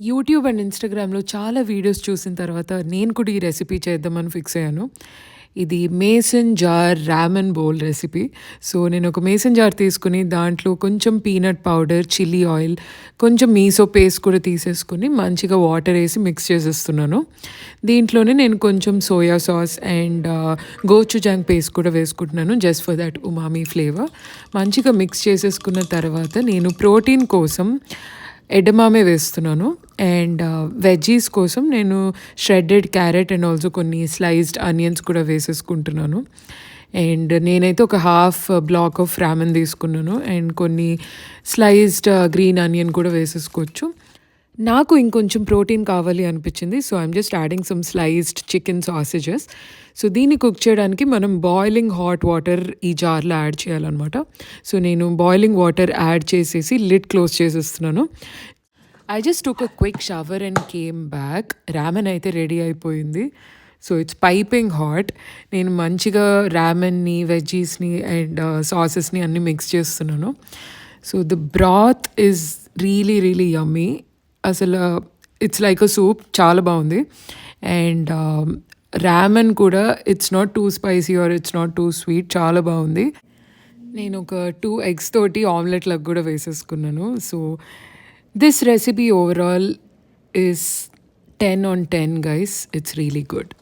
YouTube and ఇన్‌స్టాగ్రామ్‌లో చాలా videos చూసిన తర్వాత నేను కూడా ఈ రెసిపీ చేద్దామని ఫిక్స్ అయ్యాను. ఇది mason jar ramen bowl recipe. So, నేనొక మేసన్ జార్ తీసుకొని దాంట్లో కొంచెం పీనట్ పౌడర్, చిల్లీ ఆయిల్, కొంచెం మీసో పేస్ట్ కూడా తీసేసుకొని మంచిగా వాటర్ ఏసి మిక్స్ చేసేస్తున్నాను. దీంట్లోనే నేను కొంచెం soya sauce and gochujang paste కూడా వేసుకుంటున్నాను just for that umami flavour. మంచిగా మిక్స్ చేసేసుకున్న తర్వాత నేను ప్రోటీన్ కోసం ఎడమామే వేస్తున్నాను. అండ్ వెజ్జీస్ కోసం నేను ష్రెడెడ్ క్యారెట్ అండ్ ఆల్సో కొన్ని స్లైస్డ్ ఆనియన్స్ కూడా వేసేసుకుంటున్నాను. అండ్ నేనైతే ఒక హాఫ్ బ్లాక్ ఆఫ్ రామెన్ తీసుకున్నాను అండ్ కొన్ని స్లైస్డ్ గ్రీన్ ఆనియన్ కూడా వేసేసుకోవచ్చు. నాకు ఇంకొంచెం ప్రోటీన్ కావాలి అనిపించింది. So, I'm just adding some sliced chicken sausages. So, దీన్ని కుక్ చేయడానికి మనం బాయిలింగ్ హాట్ వాటర్ ఈ జార్‌లో యాడ్ చేయాలనమాట. సో, నేను బాయిలింగ్ వాటర్ యాడ్ చేసేసి లిడ్ క్లోజ్ చేసేస్తున్నాను. I just took a quick shower and came back. Ramen అయితే రెడీ అయిపోయింది. So, it's piping hot. నేను మంచిగా రామెన్‌ని, వెజ్జీస్‌ని అండ్ సాసెస్‌ని అన్నీ మిక్స్ చేస్తున్నాను. So, the broth is really yummy. అసలు ఇట్స్ లైక్ అ సూప్ చాలా బాగుంది. అండ్ రామెన్ కూడా it's not too spicy or it's not too sweet, చాలా బాగుంది. నేను ఒక 2 ఎగ్స్ తోటి ఆమ్లెట్ లాగా కూడా వేసేసుకున్నాను. So, this recipe overall is 10 on 10 guys. It's really good.